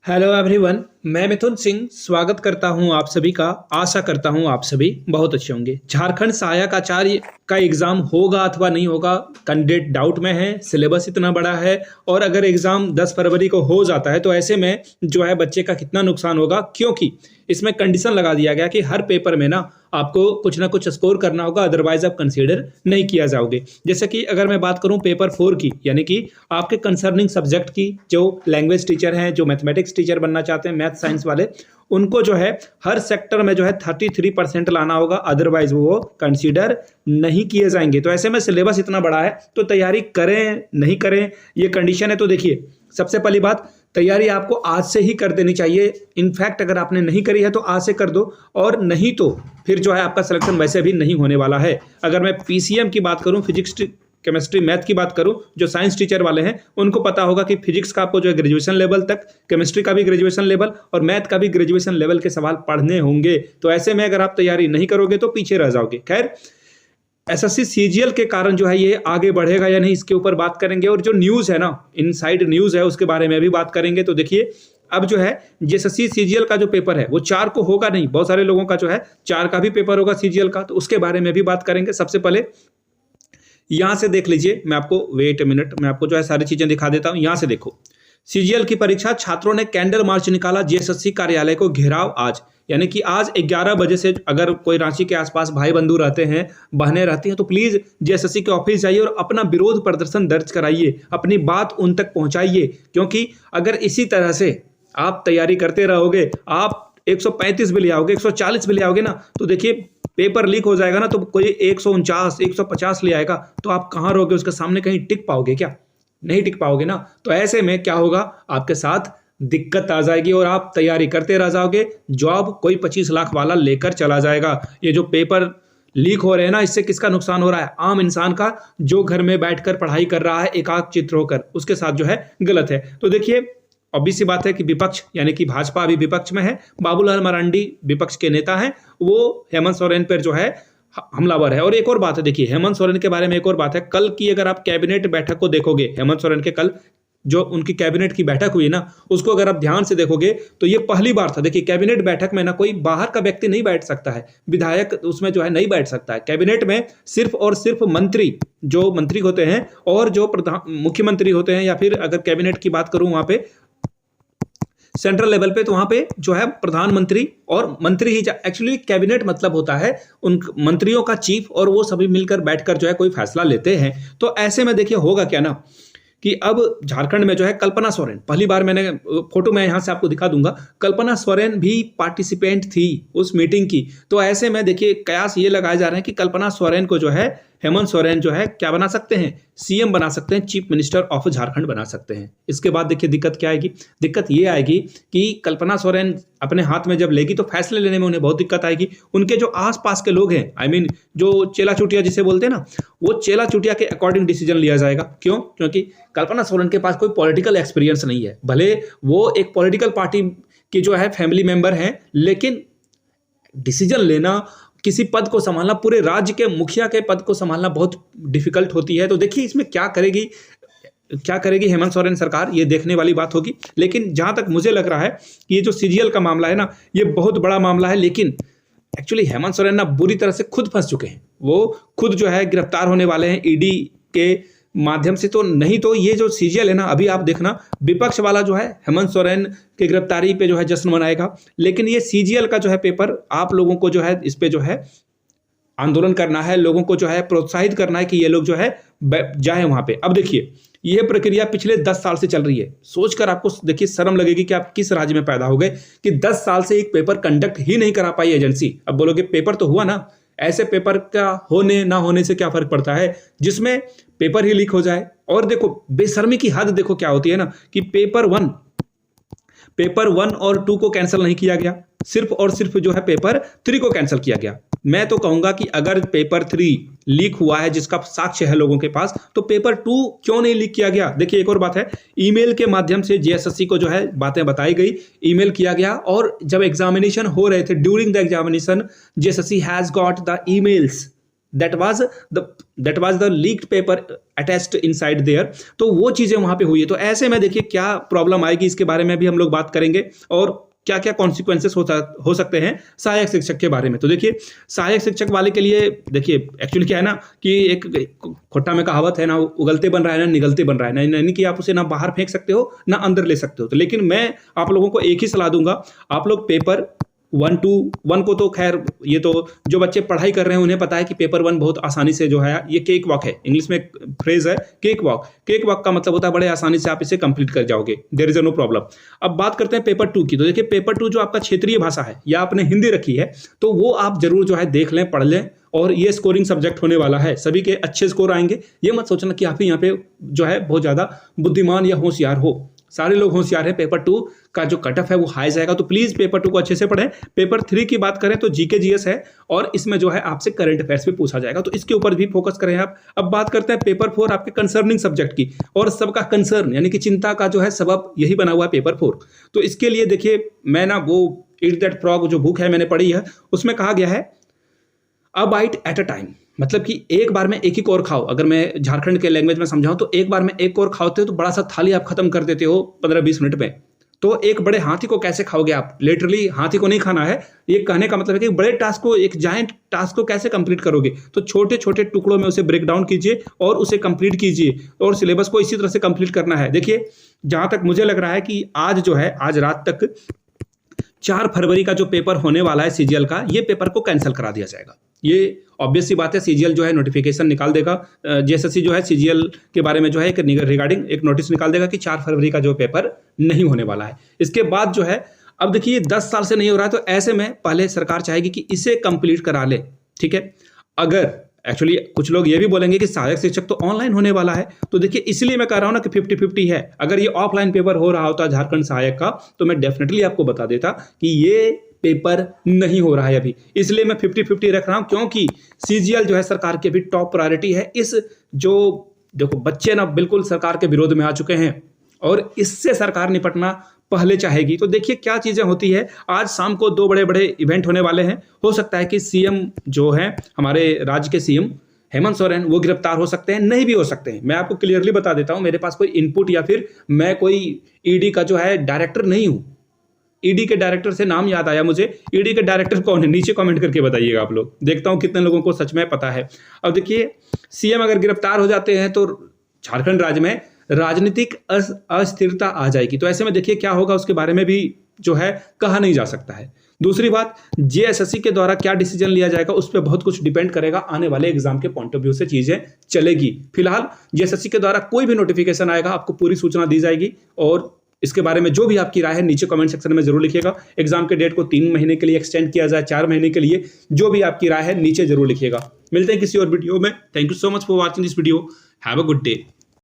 Hello everyone. मैं मिथुन सिंह स्वागत करता हूं आप सभी का। आशा करता हूं आप सभी बहुत अच्छे होंगे। झारखंड सहायक आचार्य का एग्जाम होगा अथवा नहीं होगा, कैंडिडेट डाउट में है। सिलेबस इतना बड़ा है और अगर एग्जाम 10 फरवरी को हो जाता है तो ऐसे में जो है बच्चे का कितना नुकसान होगा, क्योंकि इसमें कंडीशन लगा दिया गया कि हर पेपर में ना आपको कुछ ना कुछ स्कोर करना होगा, अदरवाइज आप कंसीडर नहीं किया जाओगे। जैसे कि अगर मैं बात करूं पेपर 4 की, यानी कि आपके कंसर्निंग सब्जेक्ट की, जो लैंग्वेज टीचर हैं, जो मैथमेटिक्स टीचर बनना चाहते हैं, मैथ साइंस वाले, उनको जो है हर सेक्टर में जो है 33% लाना होगा, अदरवाइज वो कंसीडर नहीं किए जाएंगे। तो ऐसे में सिलेबस इतना बड़ा है तो तैयारी करें नहीं करें ये कंडीशन है। तो देखिए, सबसे पहली बात, तैयारी आपको आज से ही कर देनी चाहिए। इनफैक्ट अगर आपने नहीं करी है तो आज से कर दो, और नहीं तो फिर जो है आपका सिलेक्शन वैसे भी नहीं होने वाला है। अगर मैं पीसीएम की बात करूं, फिजिक्स केमिस्ट्री मैथ की बात करूं, जो साइंस टीचर वाले हैं उनको पता होगा कि फिजिक्स का आपको जो है ग्रेजुएशन लेवल तक, केमिस्ट्री का भी ग्रेजुएशन लेवल और मैथ का भी ग्रेजुएशन लेवल के सवाल पढ़ने होंगे। तो ऐसे में अगर आप तैयारी नहीं करोगे तो पीछे रह जाओगे। खैर, एसएससी सीजीएल के कारण जो है ये आगे बढ़ेगा या नहीं, इसके ऊपर बात करेंगे। और जो न्यूज़ है ना, इनसाइड न्यूज़ है, उसके बारे में भी बात करेंगे। तो देखिए, अब जो है एसएससी सीजीएल का जो पेपर है वो 4 को होगा नहीं, बहुत सारे लोगों का जो है 4 का भी पेपर होगा सीजीएल का, तो उसके बारे में भी बात करेंगे। सबसे पहले यहां से देख लीजिए, मैं आपको वेट ए मिनट, मैं आपको जो है सारी चीजें दिखा देता हूं। यहां से देखो, सीजीएल की परीक्षा, छात्रों ने कैंडल मार्च निकाला, जेएसएससी कार्यालय को घेराव आज। यानी कि आज 11 बजे से अगर कोई रांची के आसपास भाई बंधु रहते हैं, बहनें रहती हैं, तो प्लीज जेएसएससी के ऑफिस जाइए और अपना विरोध प्रदर्शन दर्ज कराइए, अपनी बात उन तक पहुंचाइए। क्योंकि अगर इसी तरह से आप तैयारी करते रहोगे, आप 135 भी ले आओगे, 140 भी ले आओगे ना, तो देखिए पेपर लीक हो जाएगा ना, तो कोई 149 150 ले आएगा, तो आप कहाँ रहोगे, उसके सामने कहीं टिक पाओगे क्या? नहीं टिक पाओगे ना। तो ऐसे में क्या होगा, आपके साथ दिक्कत आ जाएगी और आप तैयारी करते रह जाओगे। जॉब कोई 25 लाख वाला लेकर चला जाएगा। ये जो पेपर लीक हो रहे हैं ना, इससे किसका नुकसान हो रहा है? आम इंसान का, जो घर में बैठकर पढ़ाई कर रहा है एकाक चित्र होकर, उसके साथ जो है गलत है। तो देखिए, ऑब्वियस सी बात है कि विपक्ष यानी कि भाजपा अभी विपक्ष में है, बाबूलाल मरांडी विपक्ष के नेता हैं, वो हेमंत सोरेन पर जो है हमलावर है। और एक और बात है, देखिए हेमंत सोरेन के बारे में एक और बात है, कल की अगर आप कैबिनेट बैठक को देखोगे, हेमंत सोरेन के कल जो उनकी कैबिनेट की बैठक हुई ना, उसको अगर आप ध्यान से देखोगे तो ये पहली बार था। देखिए, कैबिनेट बैठक में ना कोई बाहर का व्यक्ति नहीं बैठ सकता है, विधायक उसमें जो है नहीं बैठ सकता है। कैबिनेट में सिर्फ और सिर्फ मंत्री, जो मंत्री होते हैं और जो मुख्यमंत्री होते हैं, या फिर अगर कैबिनेट की बात करूं वहां पे सेंट्रल लेवल पे, तो वहां पे जो है प्रधानमंत्री और मंत्री ही, एक्चुअली कैबिनेट मतलब होता है उन मंत्रियों का चीफ, और वो सभी मिलकर बैठकर जो है कोई फैसला लेते हैं। तो ऐसे में देखिए होगा क्या ना, कि अब झारखंड में जो है कल्पना सोरेन, पहली बार मैंने फोटो मैं यहां से आपको दिखा दूंगा, कल्पना सोरेन भी पार्टिसिपेंट थी उस मीटिंग की। तो ऐसे में देखिए कयास ये लगाए जा रहे हैं कि कल्पना सोरेन को जो है हेमंत सोरेन जो है क्या बना सकते हैं, सीएम बना सकते हैं, चीफ मिनिस्टर ऑफ झारखंड बना सकते हैं। इसके बाद देखिए दिक्कत क्या आएगी, दिक्कत ये आएगी कि कल्पना सोरेन अपने हाथ में जब लेगी तो फैसले लेने में उन्हें बहुत दिक्कत आएगी। उनके जो आसपास के लोग हैं, आई मीन जो चेला चुटिया जिसे बोलते हैं ना, वो चेला चुटिया के अकॉर्डिंग डिसीजन लिया जाएगा। क्यों? क्योंकि कल्पना सोरेन के पास कोई पॉलिटिकल एक्सपीरियंस नहीं है, भले वो एक पॉलिटिकल पार्टी की जो है फैमिली मेंबर हैं, लेकिन डिसीजन लेना, किसी पद को संभालना, पूरे राज्य के मुखिया के पद को संभालना बहुत डिफिकल्ट होती है। तो देखिए इसमें क्या करेगी हेमंत सोरेन सरकार, ये देखने वाली बात होगी। लेकिन जहां तक मुझे लग रहा है कि ये जो सीजीएल का मामला है ना, ये बहुत बड़ा मामला है, लेकिन एक्चुअली हेमंत सोरेन ना बुरी तरह से खुद फंस चुके हैं। वो खुद जो है गिरफ्तार होने वाले हैं ईडी के माध्यम से। तो नहीं तो ये जो सीजीएल है ना, अभी आप देखना विपक्ष वाला जो है हेमंत सोरेन की गिरफ्तारी पे जो है जश्न मनाएगा, लेकिन ये सीजीएल का जो है पेपर, आप लोगों को जो है इस पे जो है आंदोलन करना है, लोगों को जो है प्रोत्साहित करना है कि ये लोग जो है जाए वहां पे। अब देखिए, ये प्रक्रिया पिछले 10 साल से चल रही है। सोचकर आपको देखिए शर्म लगेगी कि आप किस राज्य में पैदा हो गए कि 10 साल से एक पेपर कंडक्ट ही नहीं करा पाई एजेंसी। अब बोलोगे पेपर तो हुआ ना, ऐसे पेपर का होने ना होने से क्या फर्क पड़ता है, जिसमें पेपर ही लीक हो जाए। और देखो बेशर्मी की हद देखो क्या होती है ना, कि पेपर 1 और 2 को कैंसिल नहीं किया गया, सिर्फ और सिर्फ जो है पेपर 3 को कैंसिल किया गया। मैं तो कहूंगा कि अगर पेपर 3 लीक हुआ है, जिसका साक्ष्य है लोगों के पास, तो पेपर 2 क्यों नहीं लीक किया गया? देखिए एक और बात है, ईमेल के माध्यम से जेएसएससी को जो है बातें बताई गई, ईमेल किया गया, और जब एग्जामिनेशन हो रहे थे, during the examination JSSC has got the emails that was the leaked paper attached inside there. तो वो चीजें वहां पे हुई है। तो ऐसे में देखिए क्या प्रॉब्लम आएगी, इसके बारे में भी हम लोग बात करेंगे और क्या क्या कॉन्सिक्वेंसेस हो सकते हैं सहायक शिक्षक के बारे में। तो देखिए सहायक शिक्षक वाले के लिए देखिए एक्चुअली क्या है ना कि एक खोटा में कहावत है ना, उगलते बन रहा है ना निगलते बन रहा है ना, यानी कि आप उसे ना बाहर फेंक सकते हो ना अंदर ले सकते हो। तो लेकिन मैं आप लोगों को एक ही सलाह दूंगा, आप लोग पेपर 1 को तो खैर ये तो जो बच्चे पढ़ाई कर रहे हैं उन्हें पता है कि पेपर 1 बहुत आसानी से जो है ये केक वॉक है, इंग्लिश में एक फ्रेज है केक वॉक। केक वॉक का मतलब होता है बड़े आसानी से आप इसे कंप्लीट कर जाओगे, देयर इज नो प्रॉब्लम। अब बात करते हैं पेपर 2 की। तो देखिए पेपर 2 जो आपका क्षेत्रीय भाषा है या आपने हिंदी रखी है तो वो आप जरूर जो है देख लें, पढ़ लें, और ये स्कोरिंग सब्जेक्ट होने वाला है, सभी के अच्छे स्कोर आएंगे। ये मत सोचना कि आप ही यहाँ पे जो है बहुत ज्यादा बुद्धिमान या होशियार हो, सारे लोग होशियार हैं। पेपर 2 का जो कट ऑफ है वो हाई जाएगा, तो प्लीज पेपर 2 को अच्छे से पढ़ें। पेपर 3 की बात करें तो जीके जीएस है और इसमें जो है आपसे करंट अफेयर्स भी पूछा जाएगा, तो इसके ऊपर भी फोकस करें आप। अब बात करते हैं पेपर 4 आपके कंसर्निंग सब्जेक्ट की, और सबका कंसर्न यानी कि चिंता का जो है सबब यही बना हुआ है पेपर 4। तो इसके लिए देखिए मैं ना वो ईट दैट फ्रॉग जो बुक है मैंने पढ़ी है, उसमें कहा गया है a bite at a time, मतलब कि एक बार में एक ही कोर खाओ। अगर मैं झारखंड के लैंग्वेज में समझाऊं तो एक बार में एक कोर खाते हो तो बड़ा सा थाली आप खत्म कर देते हो 15-20 मिनट में। तो एक बड़े हाथी को कैसे खाओगे आप, लिटरली हाथी को नहीं खाना है। ये कहने का मतलब है कि बड़े टास्क को, एक जायंट टास्क को कैसे कंप्लीट करोगे, तो छोटे छोटे टुकड़ों में उसे ब्रेक डाउन कीजिए और उसे कंप्लीट कीजिए, और सिलेबस को इसी तरह से कंप्लीट करना है। देखिए जहां तक मुझे लग रहा है कि आज जो है आज रात तक 4 फरवरी का जो पेपर होने वाला है सीजीएल का, ये पेपर को कैंसिल करा दिया जाएगा। ये ऑब्वियस सी बात है, सीजीएल जो है नोटिफिकेशन निकाल देगा, जेएसएससी जो है सीजीएल के बारे में जो है एक रिगार्डिंग एक नोटिस निकाल देगा कि 4 फरवरी का जो पेपर नहीं होने वाला है। इसके बाद जो है अब देखिए 10 साल से नहीं हो रहा है, तो ऐसे में पहले सरकार चाहेगी कि इसे कंप्लीट करा ले, ठीक है। अगर एक्चुअली कुछ लोग ये भी बोलेंगे कि सहायक शिक्षक तो ऑनलाइन होने वाला है, तो देखिए इसलिए मैं कह रहा हूं ना कि 50-50 है। अगर ये ऑफलाइन पेपर हो रहा होता झारखंड सहायक का तो मैं डेफिनेटली आपको बता देता कि ये पेपर नहीं हो रहा है अभी, इसलिए मैं 50-50 रख रहा हूं, क्योंकि सीजीएल जो है सरकार की भी टॉप प्रायोरिटी है। इस जो देखो बच्चे ना बिल्कुल सरकार के विरोध में आ चुके हैं और इससे सरकार निपटना पहले चाहेगी। तो देखिए क्या चीजें होती है। आज शाम को 2 बड़े बड़े इवेंट होने वाले हैं। हो सकता है कि सीएम जो है हमारे राज्य के सीएम हेमंत सोरेन वो गिरफ्तार हो सकते हैं, नहीं भी हो सकते हैं। मैं आपको क्लियरली बता देता हूं, मेरे पास कोई इनपुट या फिर मैं कोई ईडी का जो है डायरेक्टर नहीं हूं। ईडी के डायरेक्टर से नाम याद आया मुझे, ईडी के डायरेक्टर कौन है नीचे कमेंट करके बताइएगा आप लोग, देखता हूं कितने लोगों को सच में पता है। अब देखिए सीएम अगर गिरफ्तार हो जाते हैं तो झारखंड राज्य में राजनीतिक अस्थिरता आ जाएगी। तो ऐसे में देखिए क्या होगा उसके बारे में भी जो है कहा नहीं जा सकता है। दूसरी बात, जेएसएससी के द्वारा क्या डिसीजन लिया जाएगा उस पर बहुत कुछ डिपेंड करेगा, आने वाले एग्जाम के पॉइंट ऑफ व्यू से चीजें चलेगी। फिलहाल जेएसएससी के द्वारा कोई भी नोटिफिकेशन आएगा आपको पूरी सूचना दी जाएगी, और इसके बारे में जो भी आपकी राय है नीचे कमेंट सेक्शन में जरूर लिखिएगा। एग्जाम के डेट को 3 महीने के लिए एक्सटेंड किया जाए, 4 महीने के लिए, जो भी आपकी राय है नीचे जरूर लिखिएगा। मिलते हैं किसी और वीडियो में। Thank you so much for watching this video. Have a good day.